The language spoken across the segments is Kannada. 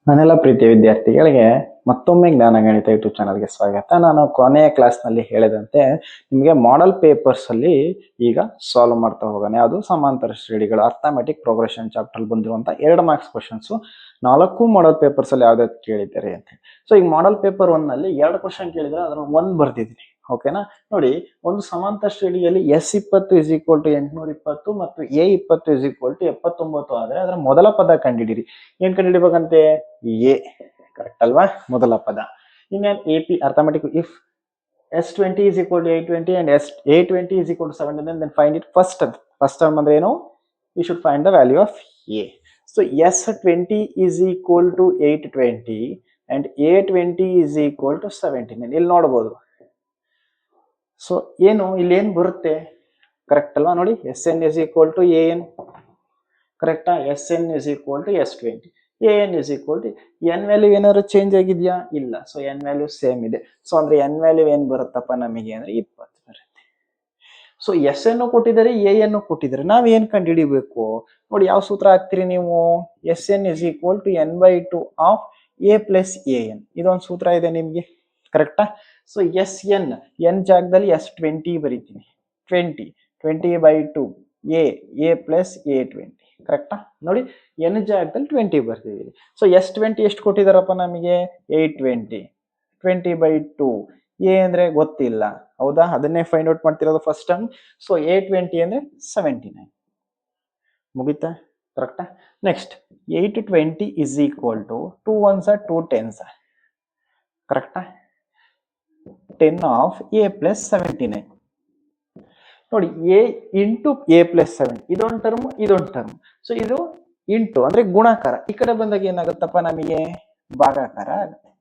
ನನ್ನೆಲ್ಲ ಪ್ರೀತಿಯ ವಿದ್ಯಾರ್ಥಿಗಳಿಗೆ ಮತ್ತೊಮ್ಮೆ ಜ್ಞಾನ ಗಣಿತ ಯೂಟ್ಯೂಬ್ ಚಾನಲ್ಗೆ ಸ್ವಾಗತ. ನಾನು ಕೊನೆಯ ಕ್ಲಾಸ್ನಲ್ಲಿ ಹೇಳಿದಂತೆ ನಿಮಗೆ ಮಾಡೆಲ್ ಪೇಪರ್ಸ್ ಅಲ್ಲಿ ಈಗ ಸಾಲ್ವ್ ಮಾಡ್ತಾ ಹೋಗೋಣ. ಯಾವುದು ಸಮಾಂತರ ಶ್ರೇಣಿಗಳು ಅರ್ಥಮೆಟಿಕ್ ಪ್ರೋಗ್ರೆಷನ್ ಚಾಪ್ಟರ್ ಬಂದಿರುವಂತ 2 ಮಾರ್ಕ್ಸ್ ಕ್ವಶನ್ಸ್ 4 ಮಾಡೆಲ್ ಪೇಪರ್ಸ್ ಅಲ್ಲಿ ಯಾವ್ದಾದ್ರು ಕೇಳಿದ್ದಾರೆ ಅಂತ. ಸೊ ಈಗ ಮಾಡೆಲ್ ಪೇಪರ್ 1 ನಲ್ಲಿ 2 ಕ್ವಶನ್ ಕೇಳಿದ್ರೆ ಅದರ 1 ಬರ್ದಿದ್ದೀನಿ. ಓಕೆನಾ? ನೋಡಿ, ಒಂದು ಸಮಾಂತರ ಶ್ರೇಣಿಯಲ್ಲಿ S20 = 820 ಮತ್ತು A20 = 79 ಆದ್ರೆ ಅದರ ಮೊದಲ ಪದ ಕಂಡುಹಿಡಿಯಿರಿ. ಏನ್ ಕಂಡುಹಿಡಿಬೇಕಂತೆ? ಎ. ಕರೆಕ್ಟ್ ಅಲ್ವಾ? ಮೊದಲ ಪದ. ಇನ್ನೇನು AP arithmetic if S20 = 820 and A20 = 79, then find it first term ಅಂದ್ರೆ ಏನು? We should find the value of A. So S20 = 820 and A20 = 79. ಇಲ್ಲಿ ನೋಡಬಹುದು. ಸೊ ಏನು ಇಲ್ಲಿ ಏನ್ ಬರುತ್ತೆ? ಕರೆಕ್ಟ್ ಅಲ್ವಾ? ನೋಡಿ, SN = AN. ಕರೆಕ್ಟಾ? SN = S20. AN = N value ಏನಾದ್ರು ಚೇಂಜ್ ಆಗಿದೆಯಾ? ಇಲ್ಲ. ಸೊ N ವ್ಯಾಲ್ಯೂ ಸೇಮ್ ಇದೆ. ಸೊ ಅಂದ್ರೆ N ವ್ಯಾಲ್ಯೂ ಏನ್ ಬರುತ್ತಪ್ಪ ನಮಗೆ ಅಂದ್ರೆ 20 ಬರುತ್ತೆ. ಸೊ SN ಕೊಟ್ಟಿದ್ದಾರೆ, AN ಕೊಟ್ಟಿದ್ದಾರೆ. ನಾವ್ ಏನ್ ಕಂಡು ಹಿಡಿಬೇಕು? ನೋಡಿ, ಯಾವ ಸೂತ್ರ ಹಾಕ್ತಿರಿ ನೀವು? SN = n/2 of A + AN. ಇದೊಂದು ಸೂತ್ರ ಇದೆ ನಿಮ್ಗೆ. ಕರೆಕ್ಟಾ? ಸೊ SN N ಜಾಗದಲ್ಲಿ S20 ಬರೀತೀನಿ. 20/2 A + A20. ಕರೆಕ್ಟಾ? ನೋಡಿ, N ಜಾಗದಲ್ಲಿ 20 ಬರ್ತಿದ್ದೀವಿ. ಸೊ S20 ಎಷ್ಟು ಕೊಟ್ಟಿದಾರಪ್ಪ ನಮಗೆ? 820. 20/2 A ಅಂದ್ರೆ ಗೊತ್ತಿಲ್ಲ, ಹೌದಾ? ಅದನ್ನೇ ಫೈಂಡ್ ಔಟ್ ಮಾಡ್ತಿರೋದು ಫಸ್ಟ್ ಟೈಮ್. ಸೊ A20 ಅಂದ್ರೆ 79. ಮುಗಿತಾ? ಕರೆಕ್ಟಾ? Next 820 = 2 ones are 2 tens. ಕರೆಕ್ಟಾ? 10 of A + 79. ನೋಡಿ, A × A + 7 ಇದೊಂದು ಟರ್ಮ್. ಸೊ ಇದು ಇಂಟು ಅಂದ್ರೆ ಗುಣಾಕಾರ. ಈ ಕಡೆ ಬಂದಾಗ ಏನಾಗುತ್ತಪ್ಪ ನಮಗೆ? ಭಾಗಾಕಾರ ಆಗುತ್ತೆ,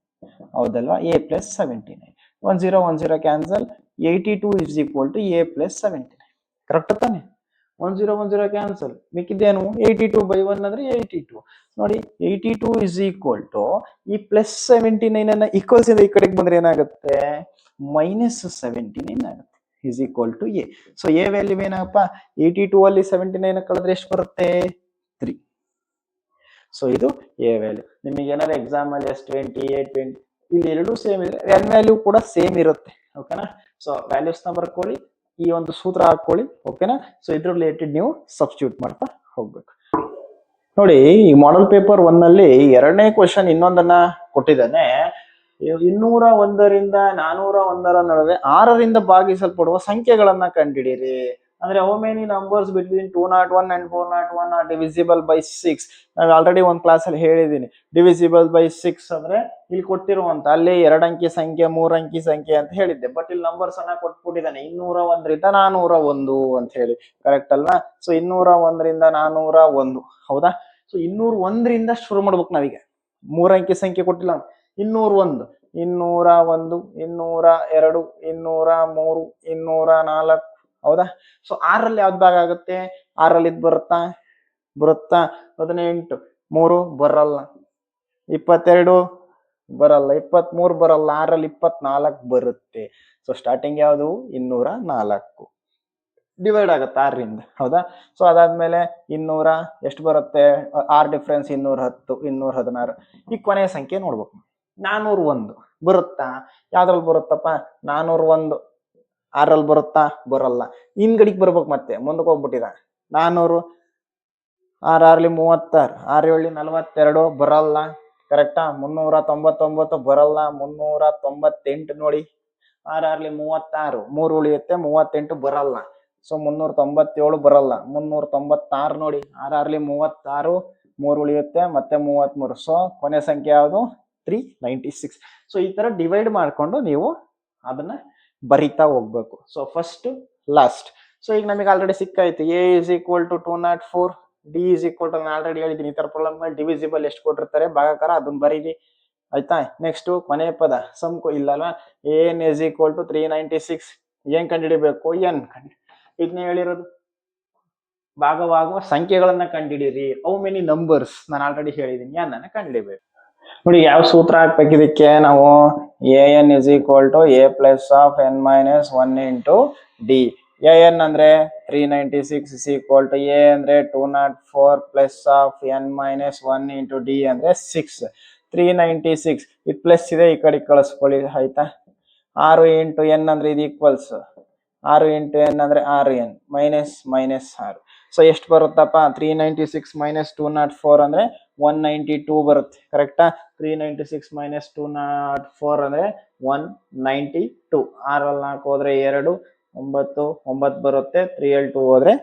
ಹೌದಲ್ವಾ? A + 79. 1 0 1 0 ಕ್ಯಾನ್ಸಲ್. 82 = A + 79. ಕರೆಕ್ಟ್ ತಾನೆ? 1 0 1 0 ಕ್ಯಾನ್ಸಲ್. ಮಿಕ್ಕಿದ್ದೇನು? 82/1 ಅಂದ್ರೆ 82. ನೋಡಿ, 82 = ಈ +79 ಅನ್ನ ಈಕ್ವಲ್ಸ್ ಇಂದ ಈ ಕಡೆಗೆ ಬಂದ್ರೆ ಏನಾಗುತ್ತೆ? -79 ಆಗುತ್ತೆ. = A. ಸೊ A ವ್ಯಾಲ್ಯೂ ಏನಪ್ಪ? 82 ಅಲ್ಲಿ 79 ಕಳೆದ್ರೆ ಎಷ್ಟು ಬರುತ್ತೆ? 3. ಸೊ ಇದು A ವ್ಯಾಲ್ಯೂ. ನಿಮಗೆ ಏನಾದ್ರು ಎಕ್ಸಾಮ್ ಅಲ್ಲಿ S20 A20 ಇಲ್ಲಿ ಎರಡೂ ಸೇಮ್ ಇದ್ರೆ N ವ್ಯಾಲ್ಯೂ ಕೂಡ ಸೇಮ್ ಇರುತ್ತೆ. ಓಕೆನಾ? ಸೊ ವ್ಯಾಲ್ಯೂಸ್ ನ ಬರ್ಕೊಳ್ಳಿ, ಈ ಒಂದು ಸೂತ್ರ ಹಾಕೊಳ್ಳಿ. ಓಕೆನಾ? ಸೊ ಇದ್ರ ರಿಲೇಟೆಡ್ ನೀವು ಸಬ್ಸ್ಟಿಟ್ಯೂಟ್ ಮಾಡ್ತಾ ಹೋಗ್ಬೇಕು. ನೋಡಿ, ಈ ಮಾಡೆಲ್ ಪೇಪರ್ 1 ನಲ್ಲಿ 2ನೇ ಕ್ವಶನ್ ಇನ್ನೊಂದನ್ನ ಕೊಟ್ಟಿದ್ದಾನೆ. 201 ರಿಂದ 401 ನಡುವೆ 6ರಿಂದ ಭಾಗಿಸಲ್ಪಡುವ ಸಂಖ್ಯೆಗಳನ್ನ ಕಂಡುಹಿಡಿಯಿರಿ. ಅಂದ್ರೆ how many numbers between 201 and 401 are divisible by 6. ನಾನು ಆಲ್ರೆಡಿ ಒಂದು ಕ್ಲಾಸ್ ಅಲ್ಲಿ ಹೇಳಿದ್ದೀನಿ. ಡಿವಿಸಿಬಲ್ ಬೈ 6 ಅಂದ್ರೆ ಇಲ್ಲಿ ಕೊಟ್ಟಿರುವಂತ ಅಲ್ಲಿ 2 ಅಂಕಿ ಸಂಖ್ಯೆ 3 ಅಂಕಿ ಸಂಖ್ಯೆ ಅಂತ ಹೇಳಿದ್ದೆ. ಬಟ್ ಇಲ್ಲಿ ನಂಬರ್ಸ್ ಅನ್ನ ಕೊಟ್ಬಿಟ್ಟಿದ್ದಾನೆ 201 ರಿಂದ 401 ಅಂತ ಹೇಳಿ. ಕರೆಕ್ಟ್ ಅಲ್ವಾ? ಸೊ 201 ರಿಂದ 401, ಹೌದಾ? ಸೊ 201 ರಿಂದ ಶುರು ಮಾಡ್ಬೇಕು ನಾವೀಗ. 3 ಅಂಕಿ ಸಂಖ್ಯೆ ಕೊಟ್ಟಿಲ್ಲ. 201, 202, 202, 203, 204, ಹೌದಾ? ಸೊ 6ರಲ್ಲಿ ಯಾವ್ದು ಭಾಗ ಆಗುತ್ತೆ? 6ರಲ್ಲಿ ಇದು ಬರುತ್ತಾ? 18 3 ಬರಲ್ಲ, 22 ಬರಲ್ಲ, 23 ಬರಲ್ಲ, 6ರಲ್ಲಿ 24 ಬರುತ್ತೆ. ಸೊ ಸ್ಟಾರ್ಟಿಂಗ್ ಯಾವುದು? 204 ಡಿವೈಡ್ ಆಗುತ್ತೆ 6ರಿಂದ, ಹೌದಾ? ಸೊ ಅದಾದ್ಮೇಲೆ 200 ಎಷ್ಟು ಬರುತ್ತೆ? 6 ಡಿಫ್ರೆನ್ಸ್ 210, 216. ಈ ಕೊನೆಯ ಸಂಖ್ಯೆ ನೋಡ್ಬೇಕು. 401 ಬರುತ್ತಾ? ಯಾವ್ದ್ರಲ್ಲಿ ಬರುತ್ತಪ್ಪ? 401 6ರಲ್ಲಿ ಬರುತ್ತಾ? ಬರಲ್ಲ. ಹಿಂದ್ಗಡಿಗೆ ಬರ್ಬೇಕು, ಮತ್ತೆ ಮುಂದಕ್ಕೆ ಹೋಗ್ಬಿಟ್ಟಿದ. 400 6 6ಲಿ 36, 6 7ಲಿ 42 ಬರಲ್ಲ. ಕರೆಕ್ಟಾ? 399 ಬರಲ್ಲ. 398 ನೋಡಿ. 6 6ಲಿ 36, 3 ಉಳಿಯುತ್ತೆ, 38 ಬರಲ್ಲ. ಸೊ 397 ಬರಲ್ಲ. 396 ನೋಡಿ. 6 6ಲಿ 36, 3 ಉಳಿಯುತ್ತೆ, ಮತ್ತೆ 33. ಸೊ ಕೊನೆ ಸಂಖ್ಯೆ ಯಾವುದು? 396. ಸೊ ಈ ತರ ಡಿವೈಡ್ ಮಾಡ್ಕೊಂಡು ನೀವು ಅದನ್ನ ಬರಿತಾ ಹೋಗ್ಬೇಕು. So first last. ಸೊ ಈಗ ನಮಗೆ ಆಲ್ರೆಡಿ ಸಿಕ್ಕಾಯ್ತು. A = 204, D = ನಾನು ಆಲ್ರೆಡಿ ಹೇಳಿದ್ದೀನಿ. ಈ ತರ ಪ್ರಾಬ್ಲಮ್ ನಲ್ಲಿ ಡಿವಿಸಿಬಲ್ ಎಷ್ಟು ಕೊಟ್ಟಿರ್ತಾರೆ, ಭಾಗಾಕಾರ ಅದನ್ನ ಬರೀರಿ. ಆಯ್ತಾ? ನೆಕ್ಸ್ಟ್ ಕೊನೆ ಪದ ಸಮ್ ಇಲ್ಲ ಅಲ್ವಾ? AN = 396. ಏನ್ ಕಂಡುಹಿಡಿಬೇಕು? N ಇದನ್ನ ಹೇಳಿರೋದು. ಭಾಗವಾಗುವ ಸಂಖ್ಯೆಗಳನ್ನ ಕಂಡುಹಿಡಿಯಿರಿ. ಹೌ ಮೆನಿ ನಂಬರ್ಸ್ ನಾನು ಆಲ್ರೆಡಿ ಹೇಳಿದ್ದೀನಿ. N ಅನ್ನ ಕಂಡುಹಿಡಿಬೇಕು. ನೋಡಿ, ಯಾವ ಸೂತ್ರ ಹಾಕ್ಬೇಕು ಇದಕ್ಕೆ ನಾವು? AN = A + n - 1 × D. AN ಅಂದ್ರೆ 396 = A ಅಂದ್ರೆ 204 + n - 1 × D ಅಂದ್ರೆ 6. 396 ಇದು ಪ್ಲಸ್ ಇದೆ, ಈ ಕಡೆ ಕಳಿಸ್ಕೊಳ್ಳಿ ಆಯ್ತಾ. 6 ಇಂಟು ಎನ್ ಅಂದ್ರೆ ಇದು ಈಕ್ವಲ್ಸ್ 6 ಇಂಟು ಎನ್ ಅಂದ್ರೆ 6n ಮೈನಸ್ 6. ಸೊ ಎಷ್ಟು ಬರುತ್ತಪ್ಪ, 396 ಮೈನಸ್ 204 ಅಂದ್ರೆ 192 ಬರುತ್ತೆ. ಕರೆಕ್ಟಾ? 396 ಮೈನಸ್ 204 ಅಂದ್ರೆ 192. 6 4 ಹೋದ್ರೆ 2, 9 ಬರುತ್ತೆ. 3 ಹೋದ್ರೆ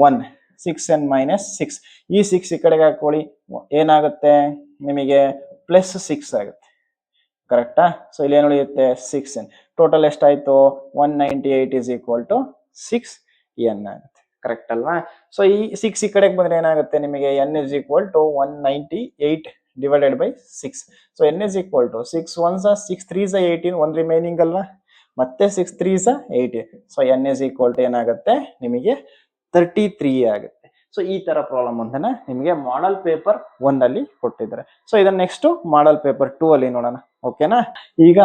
1, 6n ಮೈನಸ್ 6. ಈ 6 ಈ ಕಡೆಗೆ ಹಾಕೊಳ್ಳಿ, ಏನಾಗುತ್ತೆ ನಿಮಗೆ ಪ್ಲಸ್ 6 ಆಗುತ್ತೆ. ಕರೆಕ್ಟಾ? ಸೊ ಇಲ್ಲಿ ಏನು ಉಳಿಯುತ್ತೆ 6n. ಟೋಟಲ್ ಎಷ್ಟಾಯ್ತು 198 ಇಸ್ ಈಕ್ವಲ್ ಟು 6n ಆಗುತ್ತೆ. ಕರೆಕ್ಟ್ ಅಲ್ವಾ? ಸೊ ಈ 6 ಈ ಕಡೆಗೆ ಬಂದ್ರೆ ಏನಾಗುತ್ತೆ ನಿಮಗೆ n is equal to 198 divided by 6. So n is equal to 6 1s 6 3s 18, 1 remaining ಅಲ್ವಾ, ಮತ್ತೆ 6 3s 18. So n is equal to ಏನಾಗುತ್ತೆ ನಿಮಗೆ 33 ಆಗುತ್ತೆ. ಸೊ ಈ ತರ ಪ್ರಾಬ್ಲಮ್ ಅಂತನ ನಿಮಗೆ ಮಾಡೆಲ್ ಪೇಪರ್ 1 ಅಲ್ಲಿ ಕೊಟ್ಟಿದ್ದಾರೆ. ಸೊ ಇದನ್ನ ನೆಕ್ಸ್ಟ್ ಮಾಡೆಲ್ ಪೇಪರ್ 2 ಅಲ್ಲಿ ನೋಡೋಣ. ಓಕೆನಾ? ಈಗ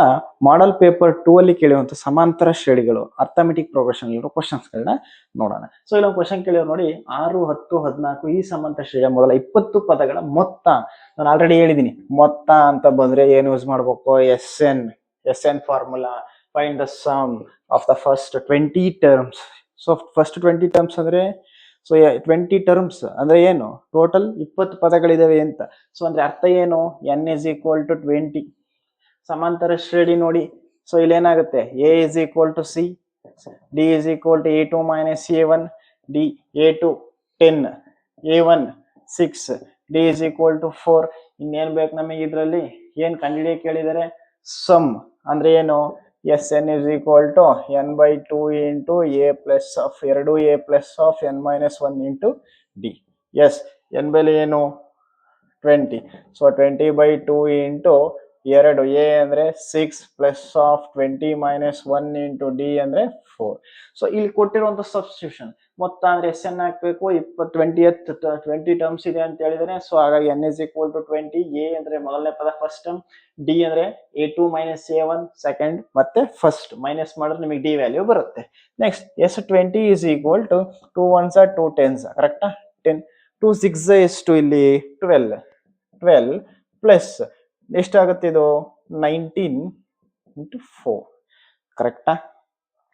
ಮಾಡೆಲ್ ಪೇಪರ್ 2 ಅಲ್ಲಿ ಕೇಳುವಂತ ಸಮಾಂತರ ಶ್ರೇಣಿಗಳು ಅರ್ಥಮೆಟಿಕ್ ಪ್ರೋಗ್ರೆಷನ್ ಇರೋ ಕ್ವಶನ್ಸ್ ಗಳನ್ನ ನೋಡೋಣ. ಸೊ ಇಲ್ಲೊಂದು ಕ್ವಶನ್ ಕೇಳಿದ್ರು ನೋಡಿ, 6, 10, 14 ಈ ಸಮಾಂತರ ಶ್ರೇಣಿಯ ಮೊದಲ 20 ಪದಗಳ ಮೊತ್ತ. ನಾನು ಆಲ್ರೆಡಿ ಹೇಳಿದೀನಿ, ಮೊತ್ತ ಅಂತ ಬಂದ್ರೆ ಏನು ಯೂಸ್ ಮಾಡ್ಬೇಕು, S N formula. Find the sum of the first 20 terms. So first 20 terms ಅಂದ್ರೆ, ಸೊ 20 ಟರ್ಮ್ಸ್ ಅಂದ್ರೆ ಏನು, ಟೋಟಲ್ 20 ಪದಗಳಿದಾವೆ ಅಂತ. ಸೊ ಅಂದ್ರೆ ಅರ್ಥ ಏನು, n ಇಸ್ ಈಕ್ವಲ್ ಟು 20. ಸಮಾಂತರ ಶ್ರೇಣಿ ನೋಡಿ, ಸೊ ಇಲ್ಲಿ ಏನಾಗುತ್ತೆ, a is equal to c, d is equal to a2 minus a1, d a2 10, a1 6, d is equal to 4. ಇನ್ನೇನ್ ಬೇಕು ನಮಗೆ ಇದ್ರಲ್ಲಿ, ಏನ್ ಕಂಡುಹಿಡಿಯಕ್ಕೆ ಕೇಳಿದರೆ ಸಮ್ ಅಂದ್ರೆ ಏನು, S N is equal to n by 2 into a plus of 2a plus of n minus 1 into d. S N ಬೆಲೆ ಏನು 20. ಸೊ 20 ಬೈ 2 ಇಂಟು 2, a ಅಂದ್ರೆ 6 plus of 20 minus 1 into D ಅಂದ್ರೆ 4. ಸೊ ಇಲ್ಲಿ ಕೊಟ್ಟಿರುವಂತ ಸಬ್ಸ್ಟಿಟ್ಯೂಷನ್ ಮೊತ್ತ ಅಂದ್ರೆ ಎಸ್ ಎನ್ ಹಾಕ್ಬೇಕು. 20 ಟರ್ಮ್ಸ್ ಇದೆ ಅಂತ ಹೇಳಿದ್ರೆ, ಸೊ ಹಾಗಾಗಿ n is equal to 20. a ಅಂದ್ರೆ ಮೊದಲನೇ ಪದ ಫಸ್ಟ್ ಟರ್ಮ್, ಡಿ ಅಂದ್ರೆ a2 ಮೈನಸ್ a1 ಸೆಕೆಂಡ್, ಮತ್ತೆ ಫಸ್ಟ್ ಮೈನಸ್ ಮಾಡಿದ್ರೆ ನಿಮಗೆ ಡಿ ವ್ಯಾಲ್ಯೂ ಬರುತ್ತೆ. Next S20 is equal to 2 1s 2 10s. ಕರೆಕ್ಟಾ? 10 2 6 ಎಷ್ಟು ಇಲ್ಲಿ 12 ಪ್ಲಸ್ ಎಷ್ಟಾಗುತ್ತೆ ಇದು 19 ಇಂಟು 4. ಕರೆಕ್ಟಾ?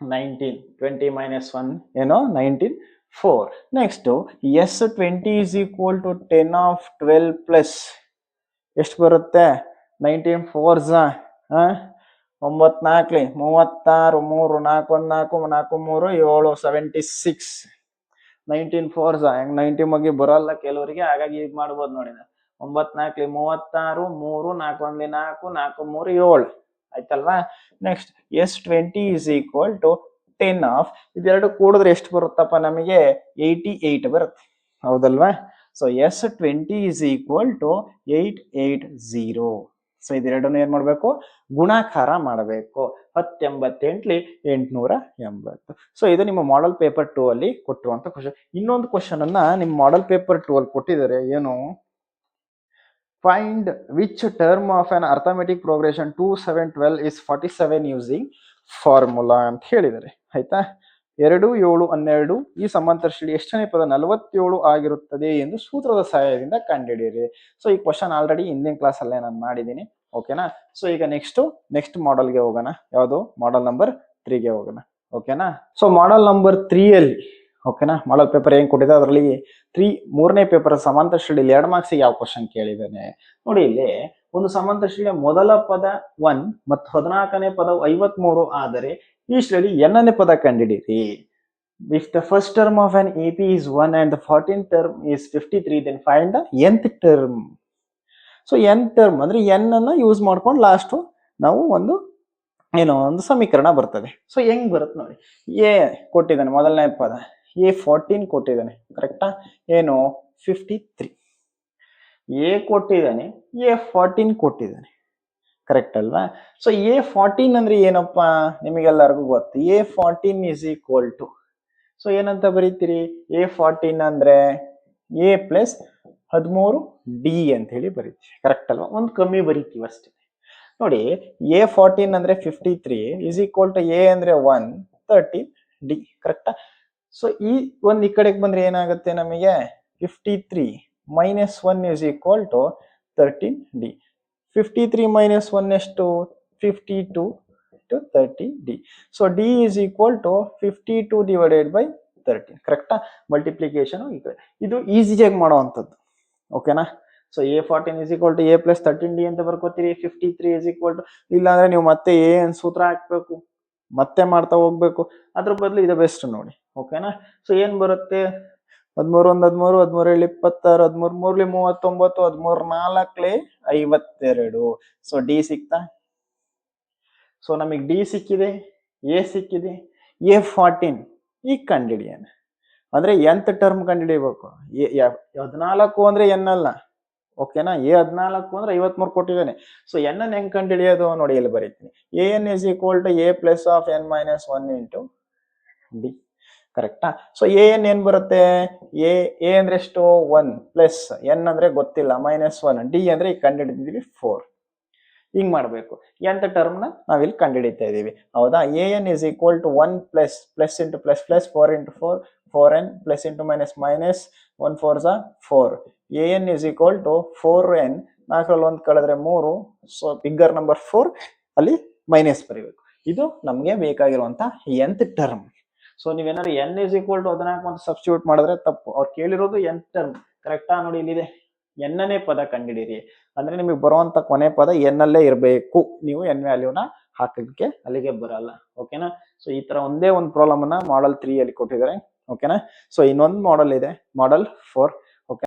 19 20 ಮೈನಸ್ 1 ಏನೋ 19 4. Next S20 is equal to 10 of 12 plus ಎಷ್ಟು ಬರುತ್ತೆ 19 4s 9 4 36, 3 4 4 4 3 7 76. 19 4s 90 ಮಗಿ ಬರಲ್ಲ ಕೆಲವರಿಗೆ, ಹಾಗಾಗಿ ಈಗ ಮಾಡ್ಬೋದು ನೋಡಿ. 9 4 36, 3 4 4 4 3 7 ಆಯ್ತಲ್ವಾ. Next S20 is equal to 10 of, ಇದೆರಡು ಕೂಡಿದ್ರೆ ಎಷ್ಟು ಬರುತ್ತಪ್ಪ ನಮಗೆ 88 ಬರುತ್ತೆ. ಹೌದಲ್ವಾ? So S20 is equal to 880. So ಇದೆರಡನ್ನು ಏನ್ ಮಾಡ್ಬೇಕು, ಗುಣಾಕಾರ ಮಾಡಬೇಕು. 10 88 880. ಸೊ ಇದು ನಿಮ್ಮ ಮಾಡೆಲ್ ಪೇಪರ್ 2 ಅಲ್ಲಿ ಕೊಟ್ಟಿರುವಂತ ಕ್ವಶನ್. ಇನ್ನೊಂದು ಕ್ವಶನ್ ಅನ್ನ ನಿಮ್ಮ ಮಾಡೆಲ್ ಪೇಪರ್ 2 ಅಲ್ಲಿ ಕೊಟ್ಟಿದ್ದಾರೆ, ಏನು, find which term of an arithmetic progression 2 7 12 is 47 using formula ಅಂತ ಹೇಳಿದ್ದಾರೆ. ಆಯ್ತಾ? 2 7 12 ಈ ಸಮಾಂತರ ಶ್ರೇಣಿ ಎಷ್ಟನೇ ಪದ 47 ಆಗಿರುತ್ತದೆ ಎಂದು ಸೂತ್ರದ ಸಹಾಯದಿಂದ ಕಂಡುಹಿಡಿಯಿರಿ. ಸೊ ಈ ಕ್ವಶನ್ ಆಲ್ರೆಡಿ ಹಿಂದಿನ ಕ್ಲಾಸ್ ಅಲ್ಲೇ ನಾನು ಮಾಡಿದ್ದೀನಿ. ಓಕೆನಾ? ಸೊ ಈಗ ನೆಕ್ಸ್ಟ್ ಮಾಡೆಲ್ಗೆ ಹೋಗೋಣ. ಯಾವುದು, ಮಾಡೆಲ್ ನಂಬರ್ 3ಗೆ ಹೋಗೋಣ. ಓಕೆನಾ? ಸೊ ಮಾಡೆಲ್ ನಂಬರ್ 3 ಅಲ್ಲಿ, ಓಕೆನಾ, ಮಾಡೆಲ್ ಪೇಪರ್ ಏನ್ ಕೊಟ್ಟಿದೆ ಅದರಲ್ಲಿ 3ನೇ ಪೇಪರ್ ಸಮಾಂತರ ಶ್ರೇಣಿಯಲ್ಲಿ 2 ಮಾರ್ಕ್ಸ್ ಯಾವ ಕ್ವಶನ್ ಕೇಳಿದ್ದಾನೆ ನೋಡಿ. ಇಲ್ಲಿ ಒಂದು ಸಮಾಂತರ ಶ್ರೇಣಿಯ ಮೊದಲ ಪದ 1 ಮತ್ತು 14ನೇ ಪದ 53 ಆದರೆ ಈ ಶ್ರೇಣಿ n ನೇ ಪದ ಕಂಡುಹಿಡಿಯಿರಿ. If the first term of an AP is 1 and the 14th term is 53, then find the nth term. So nth term ಅಂದ್ರೆ n ಅನ್ನ ಯೂಸ್ ಮಾಡ್ಕೊಂಡು ಲಾಸ್ಟ್ ನಾವು ಒಂದು ಸಮೀಕರಣ ಬರ್ತದೆ. ಸೊ ಹೆಂಗ್ ಬರುತ್ತೆ ನೋಡಿ, ಎ ಕೊಟ್ಟಿದ್ದಾನೆ ಮೊದಲನೇ ಪದ, A14 ಕೊಟ್ಟಿದ್ದಾನೆ. ಕರೆಕ್ಟಾ? ಏನು 53. ಎ ಕೊಟ್ಟಿದ್ದಾನೆ, A14 ಕೊಟ್ಟಿದ್ದಾನೆ. ಕರೆಕ್ಟ್ ಅಲ್ವಾ? ಸೊ A14 ಅಂದ್ರೆ ಏನಪ್ಪಾ ನಿಮಗೆಲ್ಲರಿಗೂ ಗೊತ್ತು. A14 is equal to, so ಏನಂತ ಬರೀತೀರಿ, A14 ಅಂದ್ರೆ A ಪ್ಲಸ್ 13 ಡಿ ಅಂತ ಹೇಳಿ ಬರೀತೀವಿ. ಕರೆಕ್ಟ್ ಅಲ್ವಾ? ಒಂದು ಕಮ್ಮಿ ಬರೀತೀವಿ ಅಷ್ಟೇ ನೋಡಿ. A14 ಅಂದ್ರೆ 53 ಇಸ್ ಈಕ್ವಲ್ ಟು A ಅಂದ್ರೆ 1 13 ಡಿ. ಕರೆಕ್ಟಾ? ಸೊ ಈ ಒಂದು ಈ ಕಡೆಗೆ ಬಂದ್ರೆ ಏನಾಗುತ್ತೆ ನಮಗೆ 53 minus 1 is equal to 13 d. 53 minus 1 ಎಷ್ಟು 52 to 30D. So D is equal to 52 divided by 13. ಕರೆಕ್ಟಾ? ಮಲ್ಟಿಪ್ಲಿಕೇಶನ್ ಇದು ಈಸಿಯಾಗಿ ಮಾಡುವಂಥದ್ದು. ಓಕೆನಾ? So A14 is equal to A plus 13D ಅಂತ ಬರ್ಕೋತೀರಿ. 53 is equal to, ಇಲ್ಲಾಂದ್ರೆ ನೀವು ಮತ್ತೆ ಏನ್ ಸೂತ್ರ ಹಾಕ್ಬೇಕು, ಮತ್ತೆ ಮಾಡ್ತಾ ಹೋಗ್ಬೇಕು. ಅದ್ರ ಬದಲು ಇದು ಬೆಸ್ಟ್ ನೋಡಿ. ಓಕೆನಾ? ಸೊ ಏನ್ ಬರುತ್ತೆ? 13 1 13 13 26 13 3 39 13 4 52. ಸೊ ಡಿ ಸಿಕ್ತಾ? ಸೊ ನಮಗೆ ಡಿ ಸಿಕ್ಕಿದೆ, ಎ ಸಿಕ್ಕಿದೆ. A14 ಈಗ ಕಂಡಿಡಿಯೋಣ. ಅಂದ್ರೆ nth ಟರ್ಮ್ ಕಂಡಿಡಿಬೇಕು. 14 ಅಂದ್ರೆ ಎನ್ ಅಲ್ಲ. ಓಕೆನಾ? A14 ಅಂದ್ರೆ 53 ಕೊಟ್ಟಿದ್ದಾನೆ. ಸೊ ಎನ್ ಅನ್ನು ಹೆಂಗ್ ಕಂಡಿಡಿಯೋದು ನೋಡಿ, ಇಲ್ಲಿ ಬರೀತೀನಿ. an is equal to a plus of n minus 1 into d. ಕರೆಕ್ಟಾ? ಸೊ an ಏನ್ ಬರುತ್ತೆ? a ಅಂದ್ರೆ ಎಷ್ಟು? 1 ಪ್ಲಸ್ n ಅಂದ್ರೆ ಗೊತ್ತಿಲ್ಲ -1, d ಅಂದ್ರೆ ಈಗ ಕಂಡಿಡಿದಿದ್ದೀವಿ 4. ಹಿಂಗ್ ಮಾಡ್ಬೇಕು. nth ಟರ್ಮ್ ನ ನಾವಿಲ್ಲಿ ಕಂಡುಹಿಡಿತಾ ಇದೀವಿ. ಹೌದಾ? an is equal to 1 plus plus into plus plus 4 into 4 4n plus into minus minus 1 4s 4. an is equal to 4n, 4ರಲ್ಲಿ 1 ಕಳೆದ್ರೆ 3. ಸೊ ಬಿಗ್ಗರ್ ನಂಬರ್ 4 ಅಲ್ಲಿ ಮೈನಸ್ ಬರೀಬೇಕು. ಇದು ನಮ್ಗೆ ಬೇಕಾಗಿರುವಂತ nth ಟರ್ಮ್. ಸೊ ನೀವೇನಾದ್ರು n is equal to 14 ಅಂತ ಸಬ್ಸ್ಟಿಟ್ಯೂಟ್ ಮಾಡಿದ್ರೆ ತಪ್ಪು. ಅವ್ರು ಕೇಳಿರೋದು nth ಟರ್ಮ್. ಕರೆಕ್ಟಾ? ನೋಡಿ ಇಲ್ಲಿದೆ, ಎನ್ನನೇ ಪದ ಕಂಡಿಡಿರಿ. ಅಂದ್ರೆ ನಿಮಗೆ ಬರುವಂತ ಕೊನೆ ಪದ ಎನ್ ಅಲ್ಲೇ ಇರಬೇಕು. ನೀವು ಎನ್ ವ್ಯಾಲ್ಯೂನ ಹಾಕಕ್ಕೆ ಅಲ್ಲಿಗೆ ಬರಲ್ಲ. ಓಕೆನಾ? ಸೊ ಈ ತರ ಒಂದೇ ಒಂದು ಪ್ರಾಬ್ಲಮ್ ಅನ್ನ ಮಾಡಲ್ 3 ಅಲ್ಲಿ ಕೊಟ್ಟಿದ್ದಾರೆ. ಓಕೆನಾ? ಸೊ ಇನ್ನೊಂದು ಮಾಡಲ್ ಇದೆ, ಮಾಡಲ್ 4. ಓಕೆ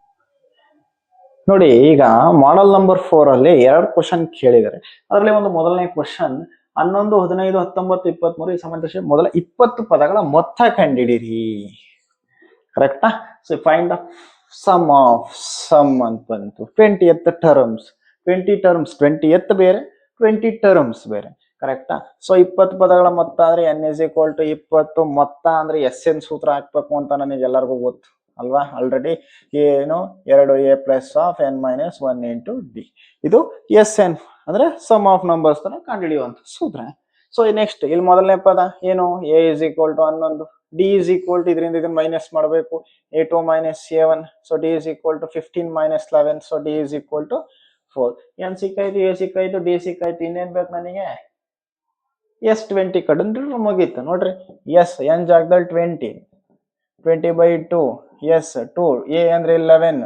ನೋಡಿ, ಈಗ ಮಾಡಲ್ ನಂಬರ್ 4 ಅಲ್ಲಿ 2 ಕ್ವಶನ್ ಕೇಳಿದ್ದಾರೆ. ಅದರಲ್ಲಿ ಒಂದು ಮೊದಲನೇ ಕ್ವಶನ್ 11 15 19 23 ಈ ಸಮಾಂತರ ಮೊದಲ 20 ಪದಗಳ ಮೊತ್ತ ಕಂಡಿಡಿರಿ. ಕರೆಕ್ಟಾ? ಸೊ ಫೈಂಡ್ ಸಮ್ ಅಂತ ಬಂತು. 20th ಟರ್ಮ್ಸ್, 20 ಟರ್ಮ್ಸ್, 20th ಬೇರೆ, 20 ಟರ್ಮ್ಸ್ ಬೇರೆ. ಕರೆಕ್ಟಾ? ಸೊ 20 ಪದಗಳ ಮೊತ್ತ ಅಂದ್ರೆ n is equal to 20. ಮೊತ್ತ ಅಂದ್ರೆ ಎಸ್ ಎನ್ ಸೂತ್ರ ಹಾಕ್ಬೇಕು ಅಂತ ನನಗೆಲ್ಲರಿಗೂ ಗೊತ್ತು ಅಲ್ವಾ? ಆಲ್ರೆಡಿ ಏನು 2a plus of n minus 1 into d. ಇದು ಎಸ್ ಎನ್ ಅಂದ್ರೆ ಸಮ್ ಆಫ್ ನಂಬರ್ಸ್ ತರ ಕಂಡುಹಿಡಿಯುವಂತ ಸೂತ್ರ. ಸೊ ನೆಕ್ಸ್ಟ್ ಇಲ್ಲಿ ಮೊದಲನೇ ಪದ ಏನು? a is equal to 11, d is equal to ಇದರಿಂದ ಇದನ್ನ ಮೈನಸ್ ಮಾಡಬೇಕು. a2 minus a1, so d is equal to 15 minus 11, so d is equal to 4. n ಸಿಕ್ಕಾಯ್ತು, a ಸಿಕ್ಕಾಯ್ತು, d ಸಿಕ್ಕಾಯ್ತು. ಇನ್ನೇನ್ ಬೇಕು ನನಗೆ? ಎಸ್ 20 ಕಡಿದ್ರೆ ಮುಗೀತು ನೋಡ್ರಿ. ಎಸ್ n ಜಾಗದಲ್ಲಿ 20 by 2, ಎಸ್ 2, a ಅಂದ್ರೆ 11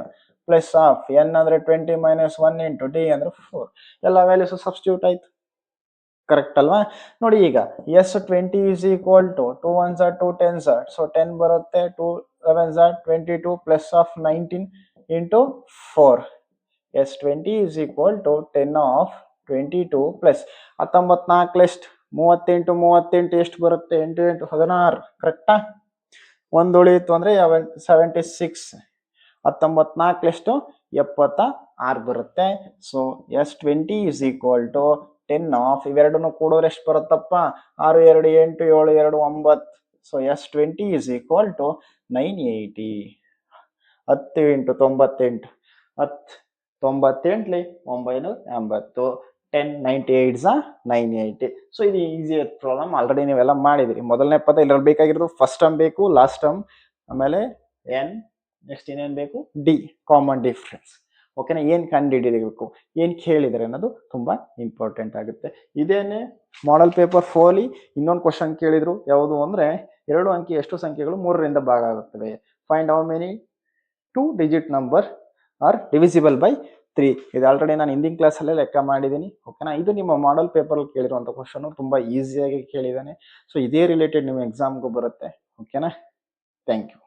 ಪ್ಲಸ್ ಆಫ್ n ಅಂದ್ರೆ 20 minus 1 into d ಅಂದ್ರೆ 4. ಎಲ್ಲ ವ್ಯಾಲ್ಯೂಸ್ ಸಬ್ಸ್ಟಿಟ್ಯೂಟ್ ಆಯ್ತು. ಕರೆಕ್ಟ್ ಅಲ್ವಾ? ನೋಡಿ ಈಗ S 20 is equal to 2 1s are 2 10s are, so 10 ಬರುತ್ತೆ. 2 11s are 22 plus of 19 into 4. S 20 is equal to 10 of 22 plus 19 4 ಎಷ್ಟು? 38 38 ಎಷ್ಟು ಬರುತ್ತೆ? 8 8 16. ಕರೆಕ್ಟಾ? ಒಂದು ಉಳಿಯಿತು ಅಂದ್ರೆ 76. 19 4 ಎಷ್ಟು? 76 ಬರುತ್ತೆ. So S 20 is equal to 10 of ಇವೆರಡನ್ನು ಕೂಡೋರು ಎಷ್ಟು ಬರುತ್ತಪ್ಪ? 6 2 8 7 2 9. So S 20 is equal to 980. 10 into 98, 10 98 980. 10 98 980. So ಇದು ಈಸಿ ಪ್ರಾಬ್ಲಮ್. ಆಲ್ರೆಡಿ ನೀವೆಲ್ಲ ಮಾಡಿದಿರಿ. ಮೊದಲನೇ ಪದ ಇಲ್ಲರಲ್ಲಿ ಬೇಕಾಗಿರೋದು ಫಸ್ಟ್ ಟರ್ಮ್ ಬೇಕು, ಲಾಸ್ಟ್ ಟರ್ಮ್, ಆಮೇಲೆ ಎನ್, ನೆಕ್ಸ್ಟ್ ಇನ್ನೇನು ಬೇಕು? D, common difference. ಓಕೆನಾ? ಏನು ಕಂಡುಹಿಡಿಯಬೇಕು, ಏನು ಕೇಳಿದರೆ ಅನ್ನೋದು ತುಂಬಾ ಇಂಪಾರ್ಟೆಂಟ್ ಆಗುತ್ತೆ. ಇದೇನೆ ಮಾಡೆಲ್ ಪೇಪರ್ 4 ಇನ್ನೊಂದು ಕ್ವಶನ್ ಕೇಳಿದ್ರು. ಯಾವುದು ಅಂದ್ರೆ 2 ಅಂಕಿ ಎಷ್ಟು ಸಂಖ್ಯೆಗಳು 3ರಿಂದ ಭಾಗ ಆಗುತ್ತವೆ? Find how many 2 digit number are divisible by 3. ಇದು ಆಲ್ರೆಡಿ ನಾನು ಹಿಂದಿನ ಕ್ಲಾಸಲ್ಲೇ ಲೆಕ್ಕ ಮಾಡಿದ್ದೀನಿ. ಓಕೆನಾ? ಇದು ನಿಮ್ಮ ಮಾಡೆಲ್ ಪೇಪರ್ ಕೇಳಿರುವಂಥ ಕ್ವಶನ್, ತುಂಬಾ ಈಸಿಯಾಗಿ ಕೇಳಿದ್ದಾನೆ. ಸೊ ಇದೇ ರಿಲೇಟೆಡ್ ನಿಮ್ಮ ಎಕ್ಸಾಮ್ಗೂ ಬರುತ್ತೆ. ಓಕೆನಾ? Thank you.